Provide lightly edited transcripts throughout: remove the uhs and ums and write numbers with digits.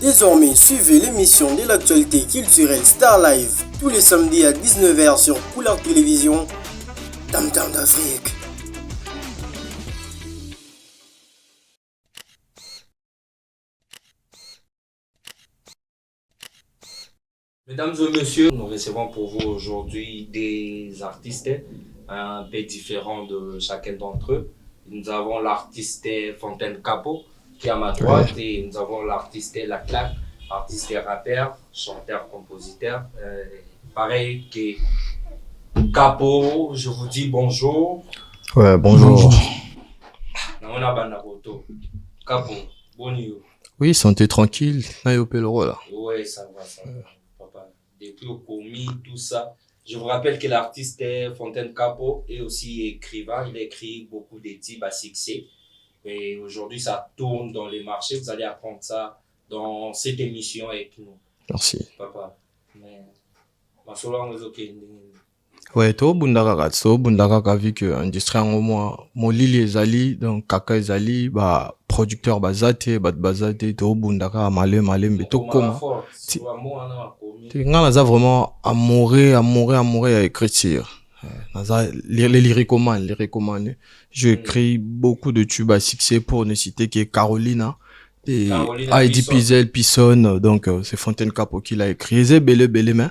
Désormais, suivez l'émission de l'actualité culturelle Star Live tous les samedis à 19h sur Couleur Télévision. Tam Tam d'Afrique. Mesdames et messieurs, nous recevons pour vous aujourd'hui des artistes un peu différents de chacun d'entre eux. Nous avons l'artiste Fontaine Capo qui est à ma droite et nous avons l'artiste La Claque, artiste rappeur, chanteur, compositeur. Pareil que Capo, je vous dis bonjour. Ouais, bonjour. Capo, bonjour. Oui, santé tranquille. Là. Ouais, ça va. Papa, depuis au commis, tout ça. Je vous rappelle que l'artiste Fontaine Capo est aussi écrivain. Il écrit beaucoup de titres à succès. Et aujourd'hui, ça tourne dans les marchés. Vous allez apprendre ça dans cette émission avec nous. Merci. Papa. Mais, ouais, to bundaka vu que industrie en moi molili ezali donc kaka ezali ba producteur bazate bazate to bundaka malem to comment ngana za vraiment amoureux à écriture. Les lyricomanes. Je écris beaucoup de tubes à succès pour ne citer que Carolina et Heidi Pizel, Pisson, donc c'est Fontaine Capo qui l'a écrit. C'est belé mais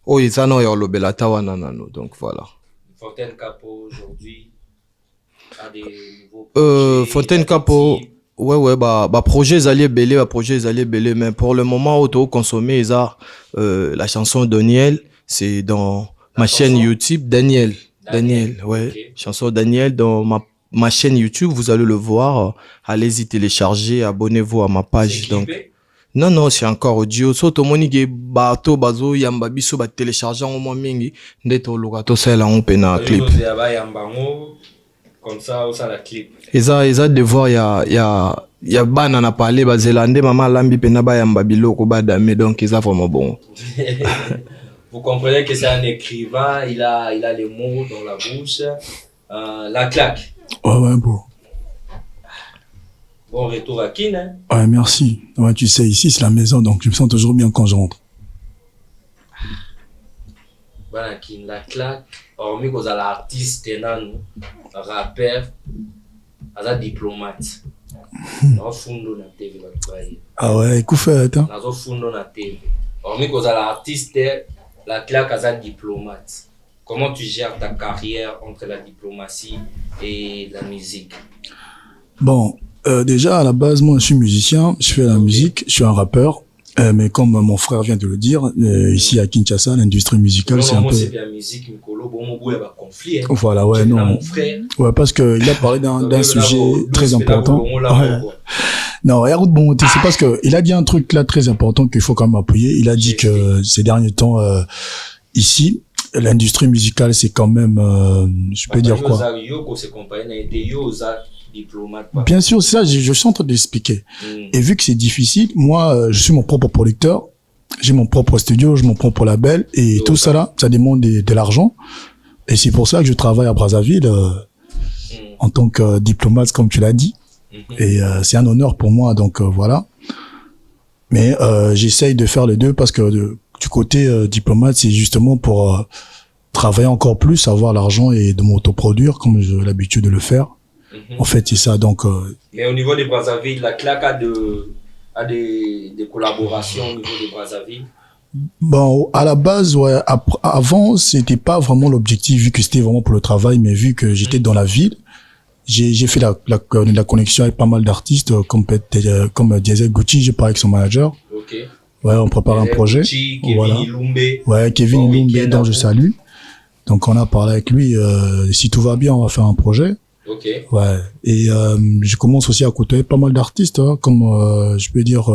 oh ils en ont le belata nanano donc voilà. Fontaine Capo aujourd'hui a des nouveaux projets. Fontaine Capo ouais bah projet alliés belé mais pour le moment auto consommer la chanson Daniel c'est dans ma chaîne YouTube Daniel, ouais. Okay. Chanson Daniel dans ma chaîne YouTube, vous allez le voir. Allez-y télécharger, abonnez-vous à ma page. Donc non, c'est encore audio. So to monique bato bazo yamba biso ba télécharger au moins mingi ndeto lokato sala on pena clip. Comme ça la clip. Eza devoir ya bana na parler ba zélande maman lambi pena ba yamba biloko ba dame donc eza vraiment bon. Vous comprenez que c'est un écrivain, il a les mots dans la bouche. La Claque. Ouais, bon. Bon retour à Kin, hein? Ouais, merci. Ouais, tu sais, ici, c'est la maison, donc je me sens toujours bien quand je rentre. Voilà, Kin, La Claque. Hormis que vous avez l'artiste, rappeur, vous avez diplomate. Ah ouais, écoute, fait, hein? Hormis que vous avez l'artiste, La Claque as un diplomate. Comment tu gères ta carrière entre la diplomatie et la musique? Bon, déjà à la base, moi je suis musicien, je fais la musique, je suis un rappeur. Mais comme mon frère vient de le dire, ici à Kinshasa, l'industrie musicale, c'est un peu... c'est la musique, conflit. Hein. Voilà, ouais, non. Mon frère. Ouais, parce que il a parlé d'un sujet très important. Ouais. Non, regarde, bon, c'est parce que il a dit un truc là très important qu'il faut quand même appuyer. Il a dit que ces derniers temps, ici, l'industrie musicale, c'est quand même, je peux dire quoi? Bien sûr, c'est ça, je suis en train d'expliquer. Et vu que c'est difficile, moi, je suis mon propre producteur, j'ai mon propre studio, j'ai mon propre label, et tout ça là, ça demande de l'argent. Et c'est pour ça que je travaille à Brazzaville, en tant que diplomate, comme tu l'as dit. Et c'est un honneur pour moi, donc voilà. Mais j'essaye de faire les deux parce que du côté diplomate, c'est justement pour travailler encore plus, avoir l'argent et de m'autoproduire comme j'ai l'habitude de le faire. En fait, c'est ça. Donc. Mais au niveau de Brazzaville, La Claque a des collaborations au niveau de Brazzaville. Bon, à la base, ouais. Avant, c'était pas vraiment l'objectif vu que c'était vraiment pour le travail, mais vu que j'étais dans la ville. J'ai fait la connexion avec pas mal d'artistes comme Diesel Gucci, j'ai parlé avec son manager. Ok. Ouais, on prépare un projet. Gucci, Kevin voilà. Ilumbe. Ouais, Kevin Ilumbe, dont je salue. Donc on a parlé avec lui. Si tout va bien, on va faire un projet. Ok. Ouais. Et je commence aussi à côtoyer pas mal d'artistes, hein, comme je peux dire.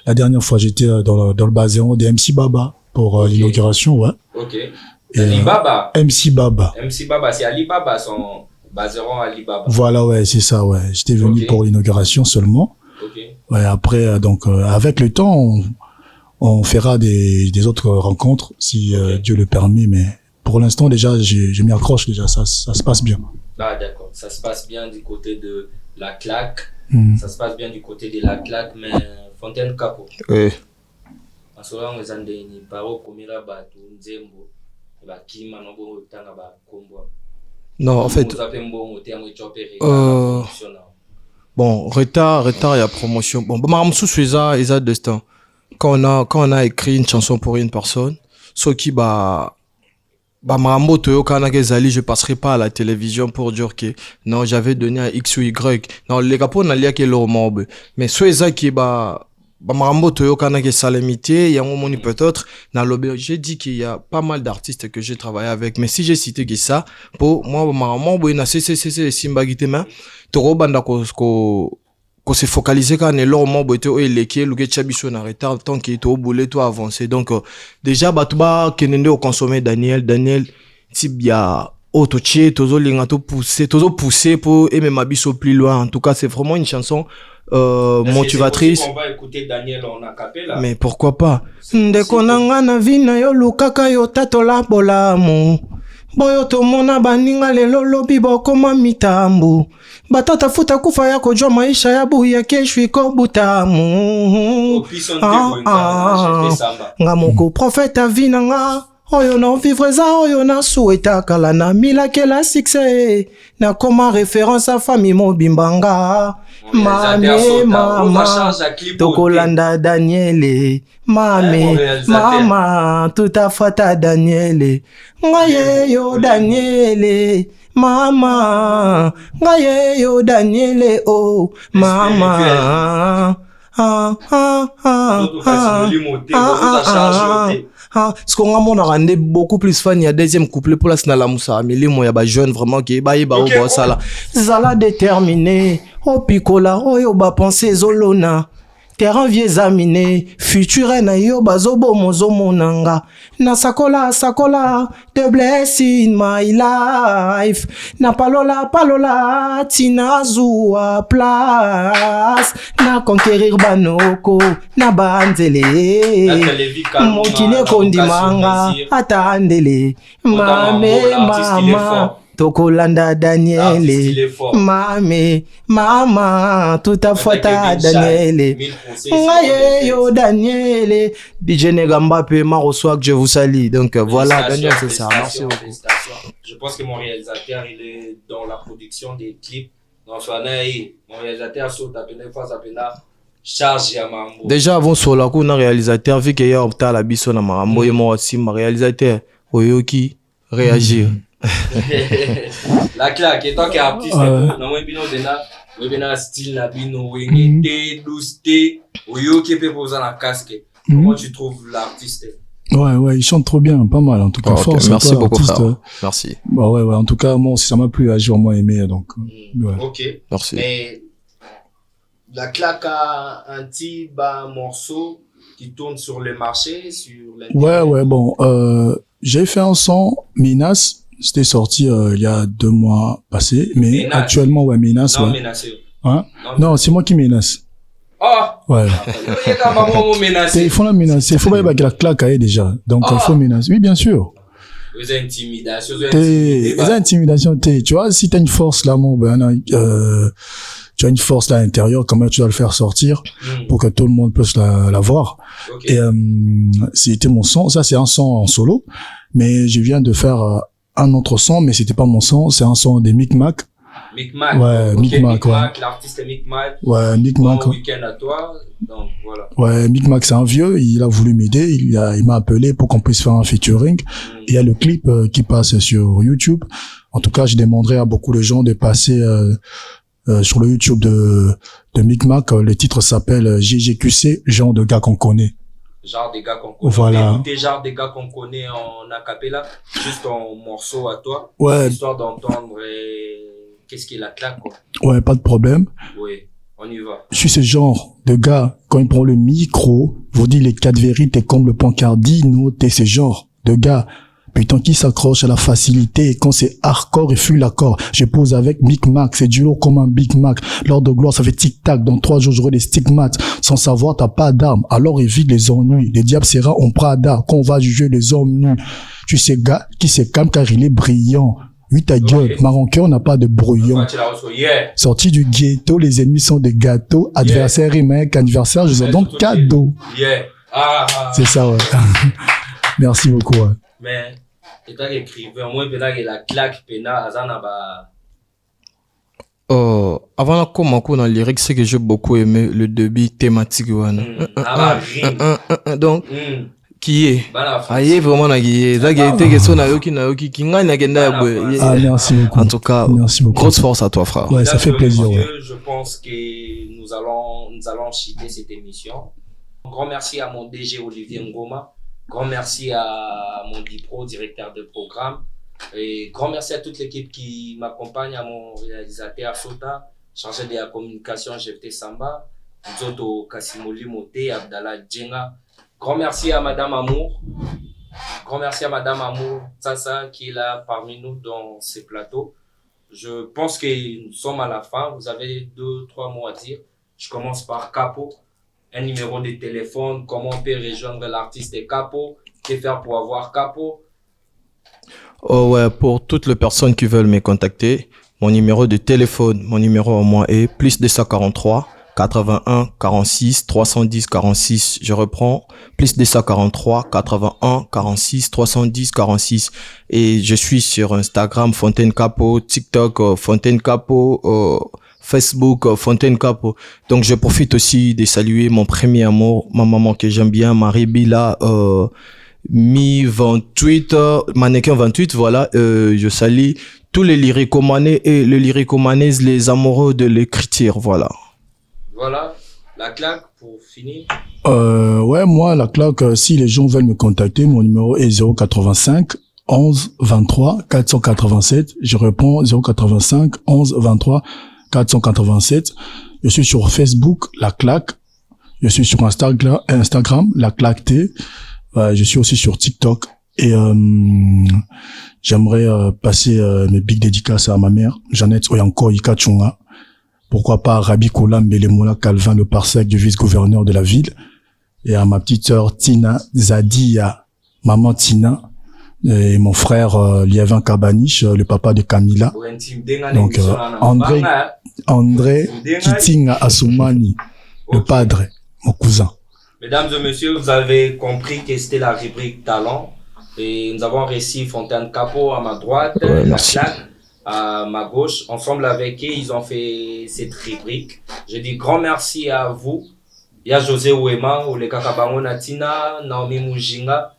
La dernière fois, j'étais dans le baséon de MC Baba pour l'inauguration, ouais. Ok. Ali Baba. MC Baba. MC Baba, c'est Ali Baba son baseron Ali Baba. Voilà, ouais, c'est ça, ouais. J'étais venu pour l'inauguration seulement. Ok. Ouais, après, donc, avec le temps, on fera des autres rencontres, si Dieu le permet, mais pour l'instant, déjà, je m'y accroche, déjà, ça se passe bien. Ah, d'accord. Ça se passe bien du côté de La Claque. Ça se passe bien du côté de la claque, mais Fontaine Capo. Oui. En ce moment, on a des paroles comme il a battu, Nzembo, Kima, Nobo, Tangaba, Kombo. Non, en fait. Bon, retard, il y a promotion. Bon, Maramsou Suiza, ils ont destin. Quand on a écrit une chanson pour une personne, ce qui Marambo Toyo Kanake Zali, je passerai pas à la télévision pour dire que non, j'avais donné à X ou Y. Non, les gars, on a lié que leur mob. Mais Suiza qui Marambo Toyo Kanake Salamité, il y a un moment peut-être, dans l'objet, j'ai dit qu'il y a pas mal d'artistes que j'ai travaillé avec. Mais si j'ai cité que ça, pour moi, Marambo, il y a Simbagite, mais Toro Banda qu'on s'est focalisé quand on est là au moment où il est le Chabiso en retard tant qu'il est au boulet tout avancé donc déjà batuba kenende au consommer Daniel tibia autoché tozo linga to pousser pour aimer Mabiso plus loin. En tout cas c'est vraiment une chanson motivatrice. On va écouter Daniel en acapella. Mais pourquoi pas ndeko nanga na vina yo lukaka yo tatola bolamu boyo tomona baninga lelo lobi bokoma mitambu batata futa kufa yako jwa maisha ya buya kesho iko butamu nga moko profeta vina nga oyo na vivre za oyo na souhaita kala na milakela succès na koma référence à famille mobimbanga mama tokolanda Daniele mama tutafata Daniele ngaye yo Daniele mama ngaye yo Daniele oh mama ce qu'on a mon beaucoup plus fan il y a deuxième couplet pour la snala Moussa Amélie moi y a ba jeune vraiment qui ba au sala zala déterminé au picola oh yo ba penser zolona terrain vieux aminé futur na yo bazobo mozo monanga na sakola the bless in my life na palola tina zua place na conquérir banoko na banzele mokile kondimanga atandele mama tokolanda Daniele mama tutafuata Daniele ngaye yo Daniele DJ Negambape Maroswag je vous salue donc voilà Daniel c'est ça merci beaucoup. Je pense que mon réalisateur il est dans la production des clips dans son mon réalisateur saute à peine fois à peine charge ya mambo déjà avant sur la kuna réalisateur vu qu'il y a opta la biso na mambo et moi aussi ma réalisateur oyoki réagir. La claque, et toi qui es artiste, non mais bino dena, webina style na bino wengete, douceté, oyo qui peut poser la casque. Comment tu trouves l'artiste? Ouais, il chante trop bien, pas mal en tout cas. Okay, force, merci toi, beaucoup artiste, frère. Merci. Bah ouais, en tout cas moi aussi ça m'a plu à jour moi aimé donc. Ouais. Ok. Merci. Mais la claque a un petit morceau qui tourne sur le marché, sur l'internet. Ouais, bon, j'ai fait un son Minas. C'était sorti il y a 2 mois passés, mais Ménas. Actuellement, ouais, Minas, non, ouais. Ménacé. Hein? Non, c'est moi qui menace. Ah! Ouais. Il faut la menacer. Il faut pas y avoir la claque à elle déjà. Donc, il faut menacer. Oui, bien sûr. Les intimidations. Les intimidations, tu vois, si t'as une force là, tu as une force là à l'intérieur, comment tu dois le faire sortir pour que tout le monde puisse la voir. Okay. Et, c'était mon son. Ça, c'est un son en solo. Mais je viens de faire, un autre son, mais c'était pas mon son, c'est un son des Micmac. Micmac. Ouais, okay, Micmac, ouais. L'artiste est Micmac. Ouais, Micmac. Bon week-end à toi, donc voilà. Ouais, Micmac, c'est un vieux, il a voulu m'aider, il m'a appelé pour qu'on puisse faire un featuring. Il y a le clip qui passe sur YouTube. En tout cas, je demanderais à beaucoup de gens de passer sur le YouTube de Micmac. Le titre s'appelle GGQC, genre de gars qu'on connaît. Genre des gars qu'on connaît. Voilà. Écouter genre des gars qu'on connaît en acapella, juste en morceau à toi. Ouais. Histoire d'entendre qu'est-ce qu'il a claque, quoi. Ouais, pas de problème. Oui, on y va. Je suis ce genre de gars, quand il prend le micro, vous dit les 4 vérités comme le Pancardino, t'es ce genre de gars. Putain, qui s'accroche à la facilité, quand c'est hardcore et fuit l'accord. Je pose avec Micmac, c'est du lourd comme un Big Mac. L'heure de gloire, ça fait tic-tac, dans 3 jours, j'aurai des stigmates. Sans savoir, t'as pas d'armes, alors évite les ennuis. Les diables seront en Prada, quand on va juger les hommes nus. Tu sais, gars, qui se calme car il est brillant. Oui, ta gueule. Ok. Marocain n'a pas de brouillon. Toi, tu l'as reçu. Yeah. Sorti du ghetto, les ennemis sont des gâteaux. Adversaire et mec, anniversaire, je vous en donne cadeau. Yeah. C'est ça, ouais. Merci beaucoup, ouais. Mais, et toi, l'écrivain, moi, il y a la claque, pena, azana, bah. Avant la commencer dans le lyrique, c'est que j'ai beaucoup aimé le début thématique. Donc, qui est? Aïe, vraiment, qui Ah, merci beaucoup. en tout cas, Merci beaucoup. grosse force à toi, frère. Ouais, ça fait plaisir, ouais. Je pense que nous allons chiter cette émission. Un grand merci à mon DG Olivier Ngoma. Grand merci à mon Dipro, directeur de programme. Et grand merci à toute l'équipe qui m'accompagne, à mon réalisateur Sota, chargé de la communication GFT Samba, Zoto Kassimoli Mote, Abdallah Djenga. Grand merci à Madame Amour. Grand merci à Madame Amour Tsasa qui est là parmi nous dans ces plateaux. Je pense que nous sommes à la fin. Vous avez 2-3 mots à dire. Je commence par Capo. Un numéro de téléphone. Comment on peut rejoindre l'artiste Capo? Que faire pour avoir Capo? Oh ouais, pour toutes les personnes qui veulent me contacter, mon numéro de téléphone, mon numéro à moi est +243 81 46 310 46. Je reprends, +243 81 46 310 46. Et je suis sur Instagram, Fontaine Capo, TikTok, Fontaine Capo, Facebook, Fontaine Capo. Donc je profite aussi de saluer mon premier amour, ma maman que j'aime bien, Marie Bila, Mi 28, mannequin 28, voilà. Je salue tous les lyricomanais et les lyricomanaises, les amoureux de l'écriture, voilà. Voilà, la claque pour finir. Ouais, moi, la claque, si les gens veulent me contacter, mon numéro est 085 11 23 487. Je réponds 085 11 23 487. Je suis sur Facebook, la claque. Je suis sur Instagram, la claque T. Je suis aussi sur TikTok et j'aimerais passer mes big dédicaces à ma mère, Jeannette Oyanko Ikachunga. Pourquoi pas à Rabi Kolam Belemola Calvin, le parsec du vice-gouverneur de la ville, et à ma petite sœur Tina Zadia, maman Tina, et mon frère Liévin Kabanish, le papa de Camilla. Donc André Kitinga Assoumani, le padre, mon cousin. Mesdames et messieurs, vous avez compris que c'était la rubrique talent. Et nous avons reçu Fontaine Capo à ma droite, la claque à ma gauche. Ensemble avec eux, ils ont fait cette rubrique. Je dis grand merci à vous. Il y a José Ouema, Ole Kakabango Natina, Naomi Mujinga.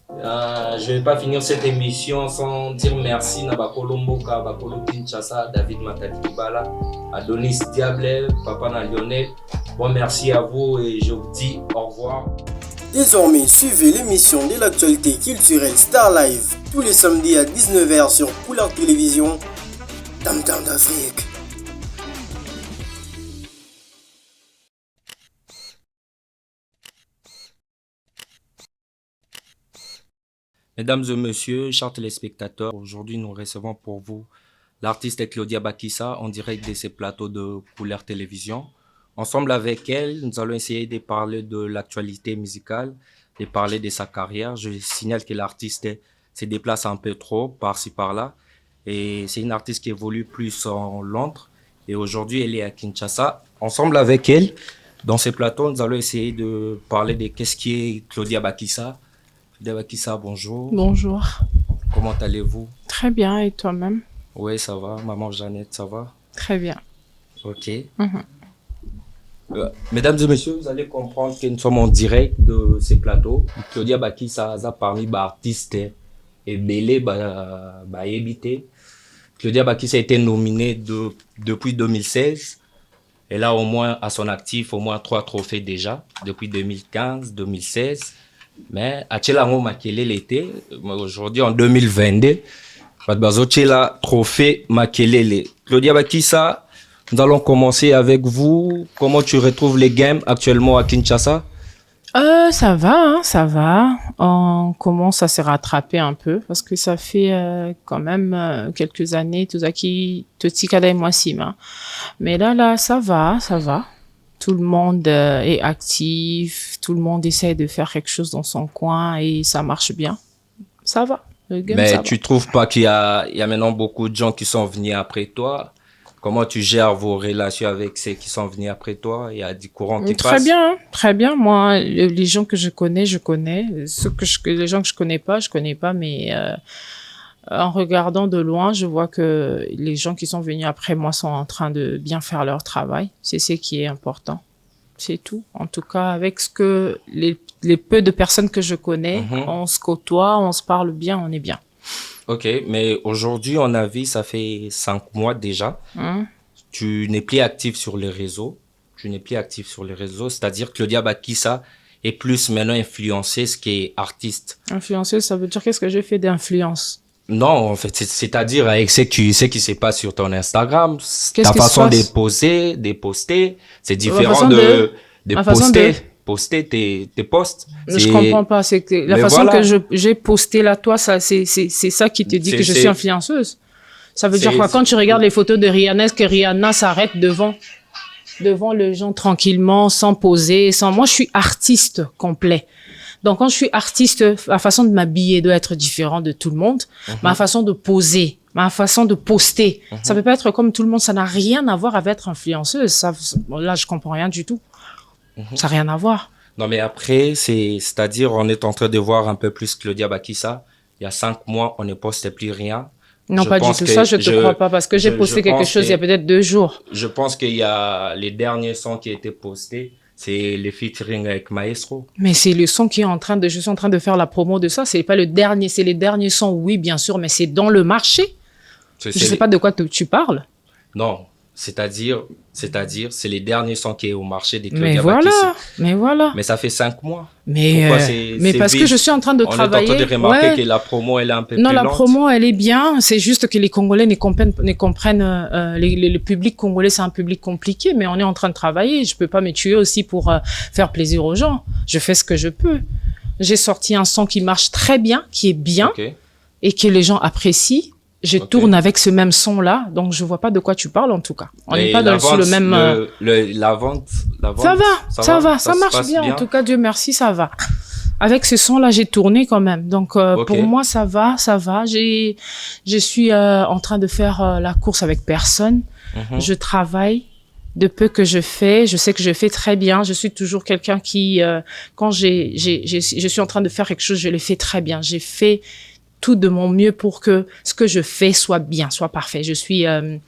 Je vais pas finir cette émission sans dire merci à Bakolo Mboka, Bakolo Kinshasa, David Matadikibala, Adonis Diable, Papa na Lionel. Bon, merci à vous et je vous dis au revoir. Désormais, suivez l'émission de l'actualité culturelle Star Live tous les samedis à 19h sur Couleur Télévision. Tam Tam d'Afrique. Mesdames et messieurs, chers téléspectateurs, aujourd'hui nous recevons pour vous l'artiste Claudia Bakissa en direct de ses plateaux de Couleur Télévision. Ensemble avec elle, nous allons essayer de parler de l'actualité musicale, de parler de sa carrière. Je signale que l'artiste se déplace un peu trop par-ci par-là. Et c'est une artiste qui évolue plus en Londres. Et aujourd'hui, elle est à Kinshasa. Ensemble avec elle, dans ces plateaux, nous allons essayer de parler de qu'est-ce qui est Claudia Bakissa. Claudia Bakissa, bonjour. Bonjour. Comment allez-vous? Très bien, et toi-même? Oui, ça va. Maman Jeannette, ça va? Très bien. Ok. Mesdames et messieurs, vous allez comprendre que nous sommes en direct de ces plateaux. Claudia Bakissa a parmi les artistes et belé évité. Claudia Bakissa a été nominée depuis 2016. Elle a au moins à son actif au moins 3 trophées déjà depuis 2015, 2016. Mais à Tchelango Makele l'été, aujourd'hui en 2022, Tchela trophée Makelele. Claudia Bakissa, nous allons commencer avec vous. Comment tu retrouves les games actuellement à Kinshasa? Ça va, hein, ça va. On commence à se rattraper un peu parce que ça fait quand même quelques années tout ça qui te tika et moi sima. Mais là, ça va, ça va. Tout le monde est actif, tout le monde essaie de faire quelque chose dans son coin et ça marche bien. Ça va. Le game, Mais ça va. tu trouves pas qu'il y a maintenant beaucoup de gens qui sont venus après toi? Comment tu gères vos relations avec ceux qui sont venus après toi? Il y a du courant qui Très passe? bien, hein, très bien. Moi, les gens que je connais, je connais. Les gens que je connais pas, mais en regardant de loin, je vois que les gens qui sont venus après moi sont en train de bien faire leur travail. C'est ce qui est important. C'est tout. En tout cas, avec ce que les peu de personnes que je connais, on se côtoie, on se parle bien, on est bien. Ok, mais aujourd'hui, on a vu, ça fait 5 mois déjà. Tu n'es plus actif sur les réseaux. C'est-à-dire que Claudia Bakissa est plus maintenant influenceuse qui est artiste. Influenceuse, ça veut dire qu'est-ce que j'ai fait d'influence? Non, en fait, c'est-à-dire avec ce qui se passe sur ton Instagram, Qu'est-ce ta qui se façon passe? de poster, c'est différent façon de ma façon poster tes posts. Je comprends pas. C'est que la Mais façon voilà. que j'ai posté là, toi, ça, c'est ça qui te dit que je suis influenceuse. Ça veut dire quoi? Quand tu regardes les photos de Rihanna, est-ce que Rihanna s'arrête devant les gens tranquillement, sans poser, moi, je suis artiste complet. Donc, quand je suis artiste, la façon de m'habiller doit être différente de tout le monde. Ma façon de poser, ma façon de poster, ça peut pas être comme tout le monde. Ça n'a rien à voir avec être influenceuse. Ça, là, je comprends rien du tout. Ça n'a rien à voir. Non, mais après, c'est-à-dire, on est en train de voir un peu plus Claudia Bakissa. Il y a 5 mois, on ne postait plus rien. Non, pas du tout. Ça, je te crois pas parce que j'ai posté quelque chose il y a peut-être 2 jours. Je pense qu'il y a les derniers sons qui étaient postés. C'est les featuring avec Maestro. Mais c'est le son qui est je suis en train de faire la promo de ça. C'est pas le dernier, c'est les derniers sons, oui, bien sûr, mais c'est dans le marché. Je sais pas de quoi tu parles. Non, c'est-à-dire, c'est les derniers sons qui est au marché des Claudia Bakissa. Mais voilà. Mais ça fait 5 mois. Mais parce que je suis en train de travailler. On est en train de remarquer que la promo, elle est un peu plus lente. Non, la promo, elle est bien. C'est juste que les Congolais ne comprennent le public congolais, c'est un public compliqué, mais on est en train de travailler. Je peux pas me tuer aussi pour faire plaisir aux gens. Je fais ce que je peux. J'ai sorti un son qui marche très bien, qui est bien, et que les gens apprécient. Je tourne avec ce même son-là, donc je vois pas de quoi tu parles en tout cas. On n'est pas sur le même. La vente. Ça va, ça marche bien. En tout cas, Dieu merci, ça va. Avec ce son-là, j'ai tourné quand même. Donc pour moi, ça va. Je suis en train de faire la course avec personne. Je travaille. De peu que je fais, je sais que je fais très bien. Je suis toujours quelqu'un qui, quand je suis en train de faire quelque chose, je le fais très bien. J'ai fait tout de mon mieux pour que ce que je fais soit bien, soit parfait. Je suis un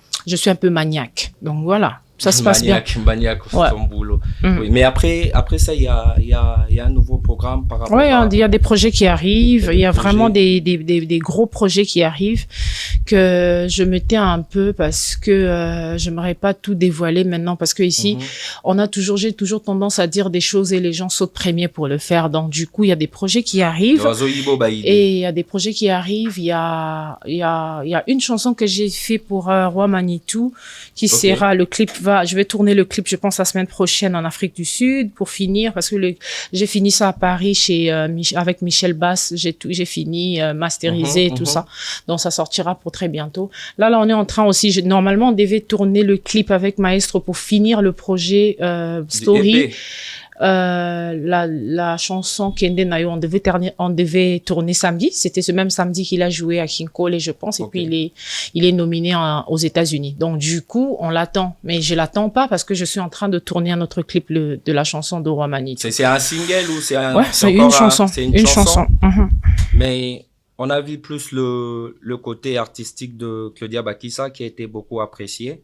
peu maniaque. Donc voilà, ça se passe bien. Maniaque, ton boulot. Oui, mais après ça, il y a un nouveau programme par rapport il y a des projets qui arrivent. Il y a vraiment des gros projets qui arrivent que je me tais un peu parce que j'aimerais pas tout dévoiler maintenant parce que ici, j'ai toujours tendance à dire des choses et les gens sautent premier pour le faire. Donc du coup, il y a des projets qui arrivent. Et il y a des projets qui arrivent. Il y a une chanson que j'ai fait pour Roi Manitou qui sera le clip je vais tourner le clip, je pense, la semaine prochaine en Afrique du Sud pour finir parce que j'ai fini ça à Paris avec Michel Bass. J'ai fini masterisé et tout ça. Donc ça sortira pour très bientôt. Là, on est en train aussi. Normalement, on devait tourner le clip avec Maestro pour finir le projet Story. La chanson Kende Nayo, on devait tourner samedi. C'était ce même samedi qu'il a joué à King Cole, je pense. Et puis, il est nominé aux États-Unis. Donc, du coup, on l'attend. Mais je l'attends pas parce que je suis en train de tourner un autre clip de la chanson de Roi Manitou. C'est un single ou c'est un... Ouais, c'est une chanson. C'est une chanson. Mais on a vu plus le côté artistique de Claudia Bakissa qui a été beaucoup apprécié.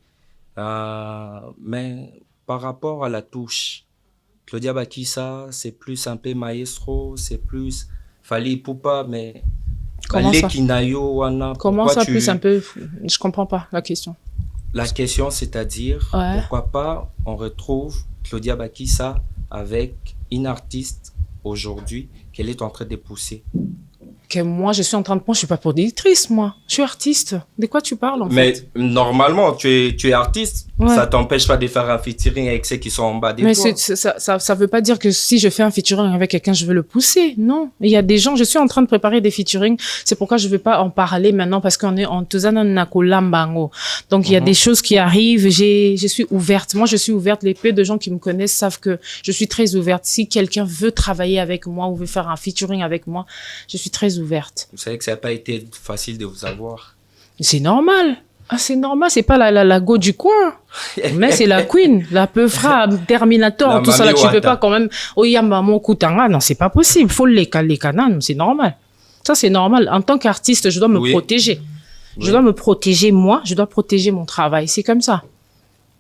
Mais par rapport à la touche, Claudia Bakissa, c'est plus un peu Maestro, c'est plus Fally Ipupa, mais comment ça? Comment ça plus un peu? Je comprends pas la question. La question, c'est-à-dire, pourquoi pas on retrouve Claudia Bakissa avec une artiste aujourd'hui qu'elle est en train de pousser. Que moi, je suis en train de... Moi, je suis pas productrice, moi. Je suis artiste. De quoi tu parles, en fait? Mais normalement, tu es artiste. Ça t'empêche pas de faire un featuring avec ceux qui sont en bas des Mais toits. ça veut pas dire que si je fais un featuring avec quelqu'un, je veux le pousser. Non. Il y a des gens, je suis en train de préparer des featuring. C'est pourquoi je veux pas en parler maintenant parce qu'on est en Tuzana Nakolambango. Donc, il y a des choses qui arrivent. Je suis ouverte. Moi, je suis ouverte. Les peu de gens qui me connaissent savent que je suis très ouverte. Si quelqu'un veut travailler avec moi ou veut faire un featuring avec moi, je suis très ouverte. Vous savez que ça n'a pas été facile de vous avoir. C'est normal. Ah, c'est normal, c'est pas la go du coin. Mais c'est la queen, la peufra, Terminator, La tout ça là, tu Mami peux Wata. pas quand même, oh, yamba, mon koutanga, non, c'est pas possible. Faut les canons, c'est normal. Ça, c'est normal. En tant qu'artiste, je dois me protéger. Je dois me protéger moi, je dois protéger mon travail. C'est comme ça.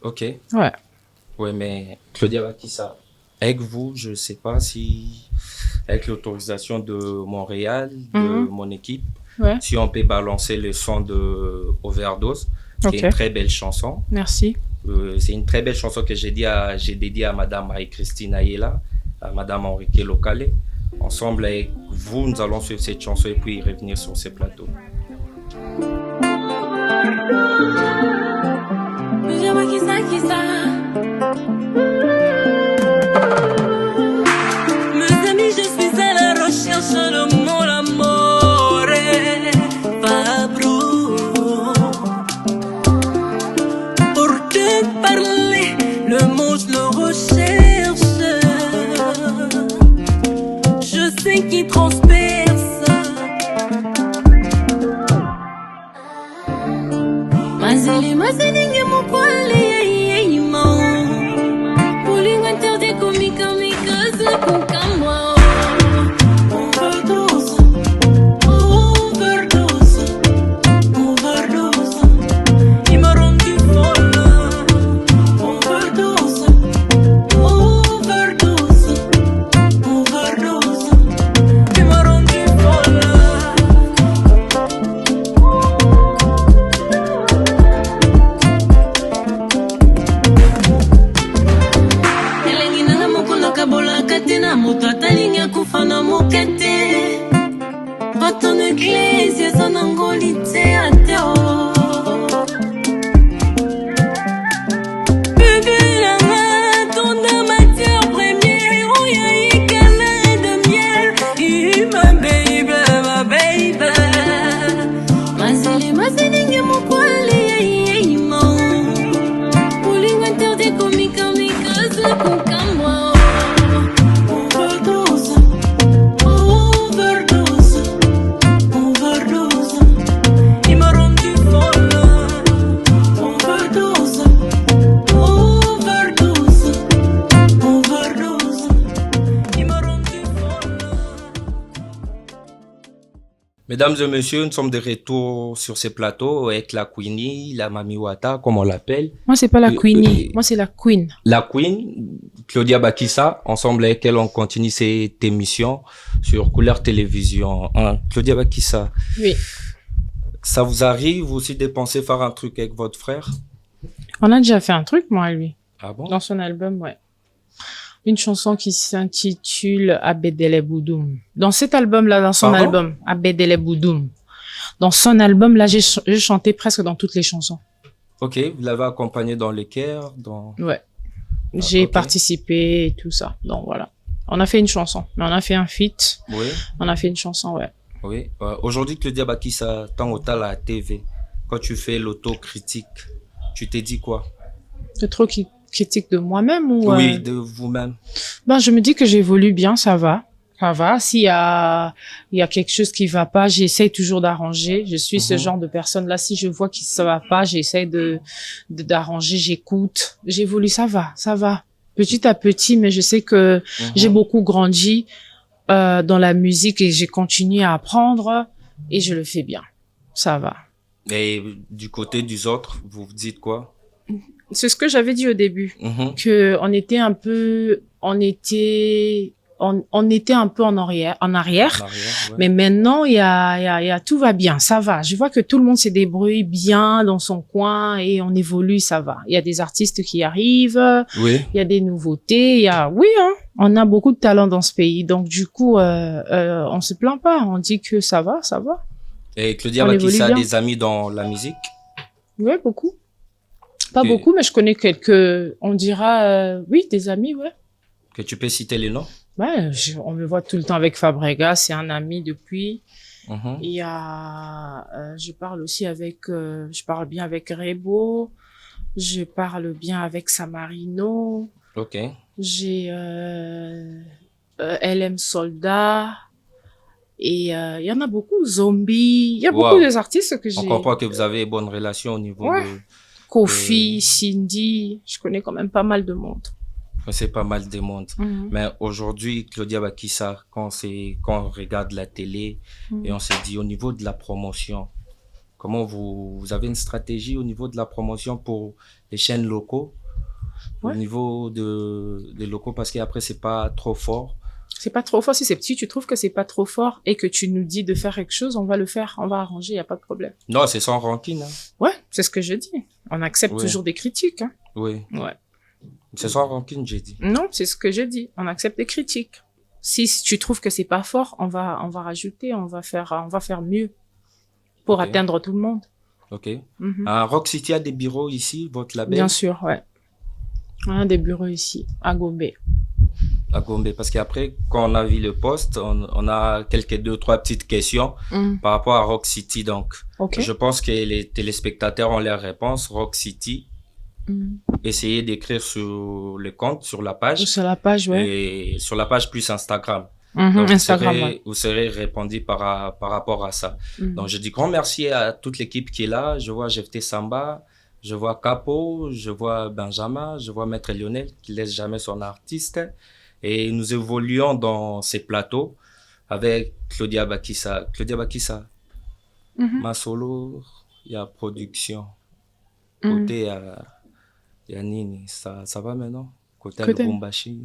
Ok. Ouais. Ouais, mais Claudia Bakissa, avec vous, je sais pas si, avec l'autorisation de Montréal, de mon équipe, si on peut balancer le son de Overdose, qui est une très belle chanson. Merci. C'est une très belle chanson que j'ai dédiée à Madame Marie-Christine Ayela, à Madame Enrique Locale. Ensemble avec vous, nous allons suivre cette chanson et puis revenir sur ces plateaux. Mes amis, je suis à la recherche de mon amour, Fabro. Pour te parler, le mot je le recherche. Je sais qu'il transperce. Mazeli, mon poil, Pulling interdit kamikaze kukama. Overdose, overdose, overdose. Il m'a rendu folle. Overdose, overdose, overdose. Il m'a rendu folle. Katina moto atalinga kufana mokete Retourne église son angolité à terre Bébé la ton matière première où y'a eu câlin de miel ma baby, ma baby Mazeli mon poil Pulling interdit kamikaze kukama Mesdames et messieurs, nous sommes de retour sur ces plateaux avec la Queenie, la Mami Wata, comme on l'appelle. Moi, c'est pas la Queenie. Moi, c'est la Queen. La Queen, Claudia Bakissa, ensemble avec elle, on continue cette émission sur Couleur Télévision. Claudia Bakissa. Oui. Ça vous arrive aussi de penser faire un truc avec votre frère? On a déjà fait un truc, moi et lui. Ah bon? Dans son album, ouais. Une chanson qui s'intitule Abedele Boudoum. Dans cet album-là, dans son album, Abedele Boudoum. Dans son album, là, j'ai chanté presque dans toutes les chansons. Ok, vous l'avez accompagné dans les chœurs, Ouais. J'ai participé et tout ça. Donc voilà. On a fait une chanson, mais on a fait un feat. Oui. On a fait une chanson, ouais. Oui. Aujourd'hui, Claudia Bakissa, tant au à la TV, quand tu fais l'autocritique, tu t'es dit quoi? C'est trop critique de moi-même ou Oui, de vous-même. Ben, je me dis que j'évolue bien, ça va. Ça va. S'il y a quelque chose qui va pas, j'essaye toujours d'arranger. Je suis ce genre de personne-là. Si je vois que ça va pas, j'essaye d'arranger, j'écoute. J'évolue, ça va. Petit à petit, mais je sais que j'ai beaucoup grandi, dans la musique et j'ai continué à apprendre et je le fais bien. Ça va. Et du côté des autres, vous vous dites quoi? C'est ce que j'avais dit au début, que on était un peu en arrière, ouais. Mais maintenant il y a tout va bien, ça va. Je vois que tout le monde se débrouille bien dans son coin et on évolue, ça va. Il y a des artistes qui arrivent, il y a des nouveautés, on a beaucoup de talent dans ce pays, donc du coup on se plaint pas, on dit que ça va. Et Claudia Bakissa a des amis dans la musique? Oui, beaucoup. Pas Que- beaucoup, mais je connais quelques, on dira, oui, des amis, ouais. Que tu peux citer les noms? Ouais, on me voit tout le temps avec Fabrega, c'est un ami depuis. Mhm. Il y a, je parle aussi avec, je parle bien avec Rebo, je parle bien avec Samarino, Ok. j'ai LM Soldat, et il y en a beaucoup, Zombie, il y a beaucoup Wow. d'artistes que On j'ai. comprend que vous avez une bonne relation au niveau Ouais. de... Kofi, Cindy, je connais quand même pas mal de monde. C'est pas mal de monde. Mhm. Mais aujourd'hui, Claudia Bakissa, quand on regarde la télé et on se dit au niveau de la promotion, comment vous avez une stratégie au niveau de la promotion pour les chaînes locaux? Au Ouais. niveau des locaux, parce qu'après, c'est pas trop fort. C'est pas trop fort. Si c'est petit, tu trouves que c'est pas trop fort et que tu nous dis de faire quelque chose, on va le faire, on va arranger, y a pas de problème. Non, c'est sans rancune, hein. Ouais, c'est ce que je dis. On accepte Ouais. toujours des critiques, hein. Oui. Ouais. C'est sans rancune, j'ai dit. Non, c'est ce que je dis. On accepte des critiques. Si tu trouves que c'est pas fort, on va rajouter, on va faire mieux pour Ok. atteindre tout le monde. Ok. Mhm. Rock City a des bureaux ici, votre label, Bien sûr, ouais. On a des bureaux ici, à Gombe. à Gombe. Parce qu'après, quand on a vu le poste, on a deux, trois petites questions Mhm. par rapport à Rock City. Donc, Ok. je pense que les téléspectateurs ont leurs réponses. Rock City, Mhm. essayez d'écrire sur le compte, sur la page. Sur la page, ouais. Et sur la page plus Instagram. Mhm, Donc, Instagram, ouais. vous serez répondu par rapport à ça. Mhm. Donc, je dis grand merci à toute l'équipe qui est là. Je vois GFT Samba, je vois Capo, je vois Benjamin, je vois Maître Lionel qui laisse jamais son artiste. Et nous évoluons dans ces plateaux avec Claudia Bakissa. Claudia Bakissa, Mhm. ma solo, il y a production. Mhm. Côté, il y a Nini, ça va maintenant? Côté Côté- Lubumbashi,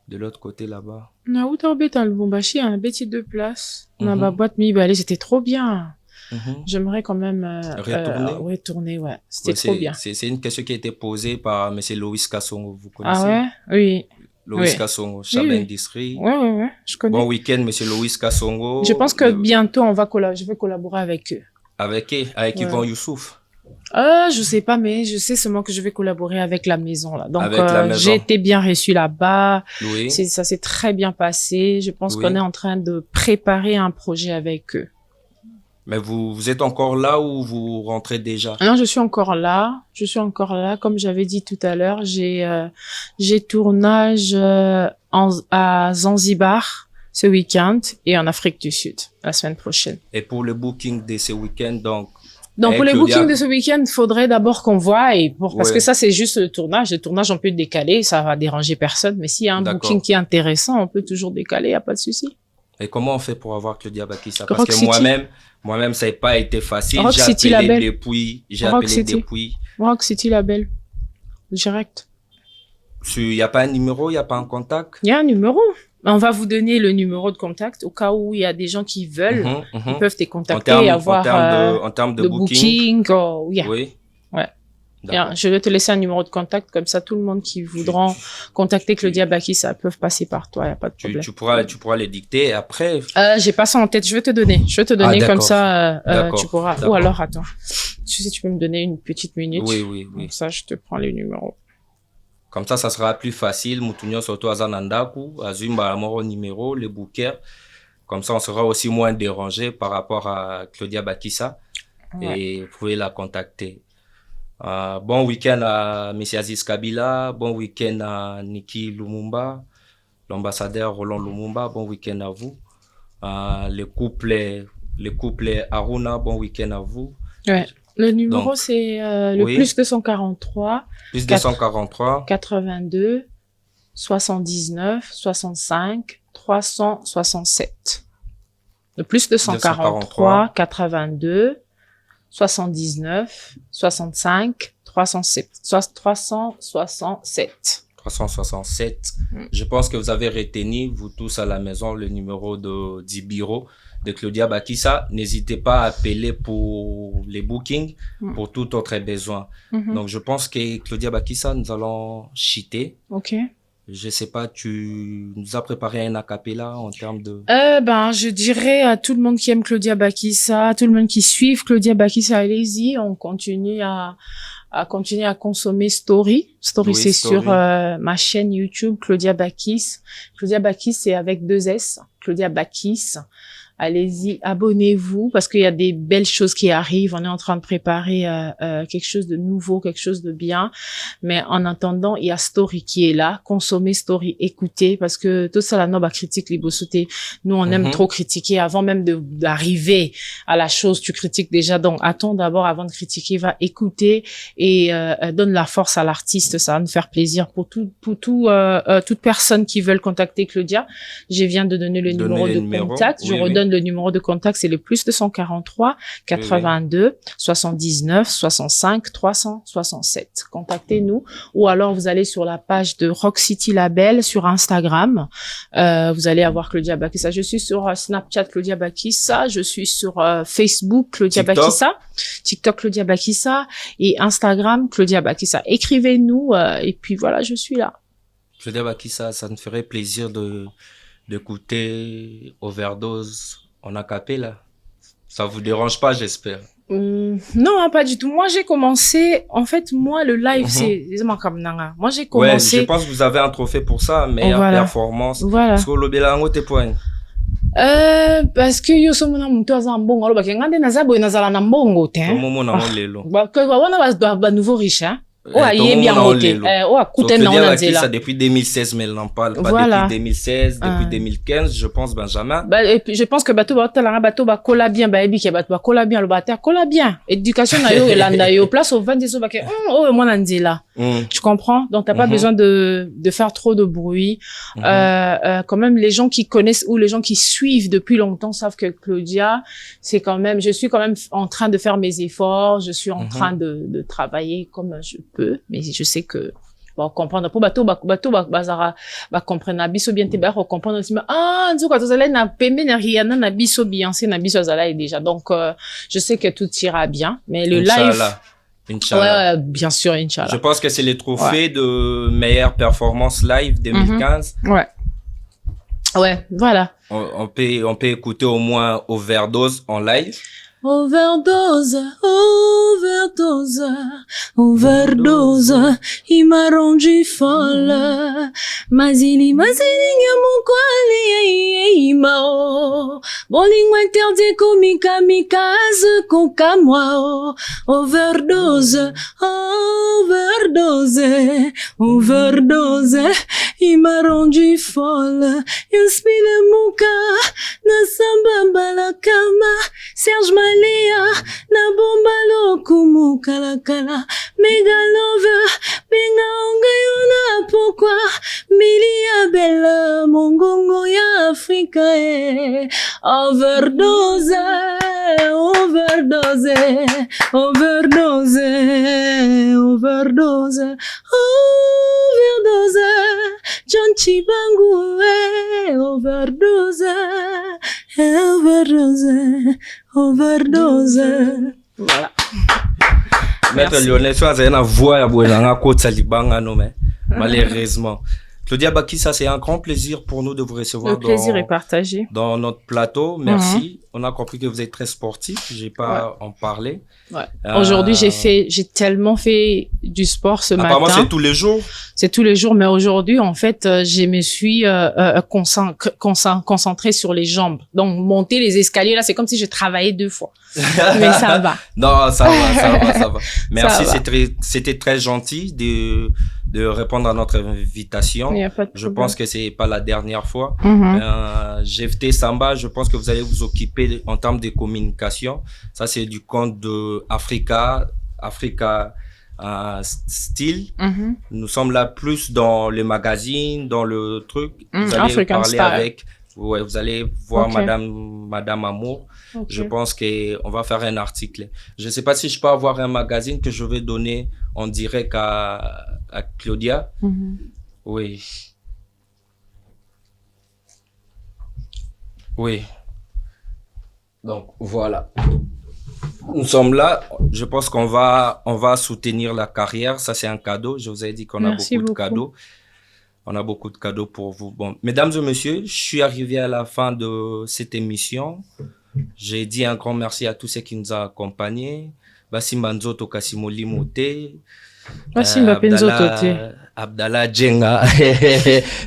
de l'autre côté là-bas. Na utarbe dans le Lubumbashi, un petit deux places. Na Mhm. ba boîte mi c'était trop bien. Mhm. J'aimerais quand même Retourner? ouais. C'était Ouais, trop bien. C'est une question qui a été posée par monsieur Loïs Kassongo, vous connaissez? Ah ouais? Oui. Loïs oui. Kassongo, Chab Oui. Industrie. Ouais, je connais. Bon week-end, monsieur Loïs Kassongo. Je pense que bientôt je vais collaborer avec eux. Avec qui? Avec Ouais. Yvon Youssouf. Je sais pas, mais je sais seulement que je vais collaborer avec la maison, là. Donc, Avec la maison. j'ai été bien reçue là-bas. Oui. Ça s'est très bien passé. Je pense Oui. qu'on est en train de préparer un projet avec eux. Mais vous êtes encore là ou vous rentrez déjà? Non, je suis encore là. Comme j'avais dit tout à l'heure, j'ai tournage à Zanzibar ce week-end et en Afrique du Sud la semaine prochaine. Et pour le booking de ce week-end, donc, Donc, pour les Claudia- bookings de ce week-end, il faudrait d'abord qu'on voit parce Ouais. que ça, c'est juste le tournage. Le tournage, on peut le décaler, ça va déranger personne. Mais s'il y a un D'accord. booking qui est intéressant, on peut toujours décaler, y a pas de souci. et comment on fait pour avoir Claudia Bakissa? Parce Rock que City. moi-même, ça n'a pas été facile. Rock J'ai City appelé Label. j'ai Rock appelé City. depuis. Rock City Label. Direct. Il n'y a pas un numéro, il n'y a pas un contact? Il y a un numéro. On va vous donner le numéro de contact au cas où il y a des gens qui veulent. Mhm, mhm. Ils peuvent te En contacter et avoir termes de le booking. booking. Yeah. Oui. Ouais. D'accord. Yeah, je vais te laisser un numéro de contact, comme ça tout le monde qui voudra contacter Claudia Bakissa peuvent passer par toi, y a pas de problème. Tu pourras les dicter et après. J'ai pas ça en tête, je vais te donner d'accord. comme ça, D'accord. tu pourras. D'accord. Ou alors, attends, tu peux me donner une petite minute. Oui. Comme ça, je te prends les numéros. Comme ça sera plus facile. Moutounio surtout à Zanandaku, à Zumba, à Moro numéro, les bookers. Comme ça, on sera aussi moins dérangé par rapport à Claudia Bakissa. Ouais. Et vous pouvez la contacter. Bon week-end à M. Aziz Kabila. Bon week-end à Niki Lumumba, l'ambassadeur Roland Lumumba. Bon week-end à vous. Les couples Aruna, bon week-end à vous. Ouais. Le numéro, Donc, c'est le oui. plus 243 Plus 4. 243. 82 79 65 367. Le plus 243 82 79 65 367. 367. Je pense que vous avez retenu, vous tous à la maison, le numéro du bureau de Claudia Bakissa. N'hésitez pas à appeler pour les bookings, pour tout autre besoin. Donc, je pense que Claudia Bakissa, nous allons cheater. Ok. Je sais pas, tu nous as préparé un acapella en termes de... Je dirais à tout le monde qui aime Claudia Bakissa, à tout le monde qui suit Claudia Bakissa, allez-y, on continue à à continuer à consommer Story. Story, Oui, c'est Story. sur ma chaîne YouTube, Claudia Bakis. Claudia Bakis, c'est avec 2 S. Claudia Bakis. Allez-y, abonnez-vous parce qu'il y a des belles choses qui arrivent. On est en train de préparer quelque chose de nouveau, quelque chose de bien. Mais en attendant, il y a Story qui est là. Consommez Story, écoutez parce que tout ça, la noble critique, les bossotés. Nous, on aime trop critiquer avant même d'arriver à la chose. Tu critiques déjà. Donc, attends d'abord avant de critiquer. Va écouter et donne la force à l'artiste. Ça va nous faire plaisir pour toute personne qui veut contacter Claudia. Je viens de donner le numéro de contact. Je redonne le numéro de contact, c'est le +243 82 79 65 367. Contactez-nous ou alors vous allez sur la page de Rock City Label sur Instagram. Vous allez avoir Claudia Bakissa. Je suis sur Snapchat Claudia Bakissa. Je suis sur Facebook Claudia Bakissa. TikTok Claudia Bakissa et Instagram Claudia Bakissa. Écrivez-nous et puis voilà, je suis là. Claudia Bakissa, ça me ferait plaisir d'écouter Overdose en acapella. Ça vous dérange pas, j'espère? Non, hein, pas du tout. Moi, j'ai commencé, en fait, moi, le live, c'est, moi, j'ai commencé. Ouais, je pense que vous avez un trophée pour ça, meilleure performance. Voilà. Parce que l'obéla ngo te poigne. Parce que yo so mona muntu aza mbongo alo bakengande naza boye nazala na mbongo te. Momo na ngo lelo. Ba wana ba nouveau riche hein. Oh, ayebi yango te. Oh, akute na ona nzela. Ça depuis 2016 mais elle n'en parle pas depuis 2016, depuis 2015, je pense Benjamin. Et puis je pense que bato ba talanga bato ba kola bien ba yebi ke bato ba kola bien lo ba ta kola bien. Éducation na yo elanda yo place au 20 so ba ke oh moi na nzela. Tu comprends? Donc t'as pas besoin de faire trop de bruit. Quand même les gens qui connaissent ou les gens qui suivent depuis longtemps savent que Claudia, c'est quand même je suis quand même en train de faire mes efforts, je suis en train de travailler comme je peux, mais je sais que bon comprendre pour bato bazara ba comprendre biso bien te ba comprendre aussi nzuka tozala na pembe na Rihanna na biso Beyoncé na biso azala déjà donc je sais que tout ira bien mais le live Inch'Allah. Ouais, bien sûr, Inch'Allah. Je pense que c'est le trophée de meilleure performance live 2015. Ouais, voilà. On peut écouter au moins Overdose en live. Overdose, overdose, overdose, il m'a rendu folle. Mazili, nyamukwali, imao. Boling interdit kamikaze, kokamwa. Overdose, overdose, overdose, il m'a rendu folle. Inspire muka, na samba balakama, Serge Malia, na bomba lokumu kalakala, mega lover, benga onga yona pourquoi, milia bella, mongongo ya Afrika overdose, overdose, overdose, overdose, overdose, John Chibangu, overdose, overdose, overdose. Voilà. Maître Lionel, tu as une voix à Bouenanga, côte Salibanga, non, mais malheureusement. Claudia Bakissa, c'est un grand plaisir pour nous de vous recevoir. Le plaisir est partagé. Dans notre plateau. Merci. On a compris que vous êtes très sportif. J'ai pas en parlé. Ouais. Aujourd'hui, j'ai tellement fait du sport ce matin. Apparemment, c'est tous les jours. C'est tous les jours, mais aujourd'hui, en fait, je me suis concentrée sur les jambes. Donc, monter les escaliers, là, c'est comme si je travaillais 2 fois. Mais ça va. Non, ça va. Merci, c'était très gentil de répondre à notre invitation. Il y a pas de Je problème. pense que c'est pas la dernière fois. GFT Samba, je pense que vous allez vous occuper en termes de communication. Ça, c'est du compte de Africa Style. Nous sommes là plus dans le magazine, dans le truc. Vous allez African parler Style. avec, ouais, vous allez voir Ok. Madame Amour. Ok. Je pense qu'on va faire un article. Je ne sais pas si je peux avoir un magazine que je vais donner en direct à Claudia. Oui. Oui. Donc, voilà. Nous sommes là. Je pense qu'on va soutenir la carrière. Ça, c'est un cadeau. Je vous ai dit qu'on a Merci beaucoup de beaucoup. cadeaux. On a beaucoup de cadeaux pour vous. Bon, mesdames et messieurs, je suis arrivé à la fin de cette émission. J'ai dit un grand merci à tous ceux qui nous ont accompagnés. basimba nzoto kasi molimo te. Basimba pe nzoto te. Abdallah Djenga.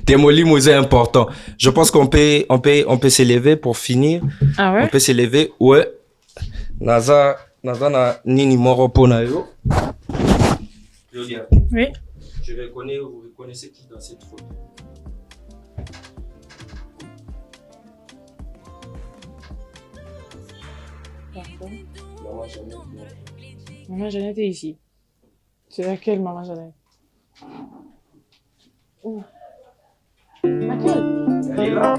Tes molimo c'est important. Je pense qu'on peut s'élever pour finir. Ah ouais? On peut s'élever. Ouais. Naza na nini moro pona yo. Julia. Oui. Vous reconnaissez qui dans cette photo? Maman Jeannette est ici. C'est laquelle, Maman Jeannette? Où? Laquelle? Elle est là.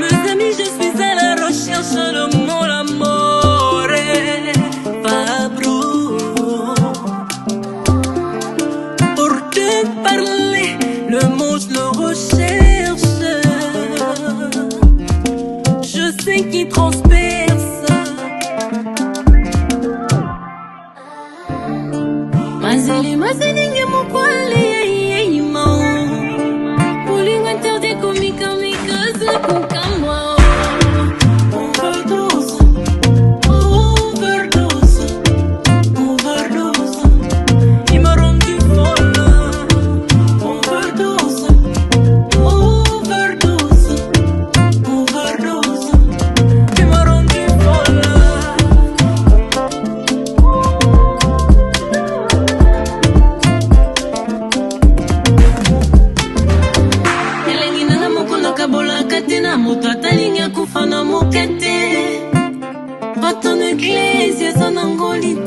Mes amis, je suis à la recherche de mon amour, Fabro. Pour te parler, le mot je le recherche. Je sais qu'il transperce. Mazeli, mon poil, Ton église, son angoli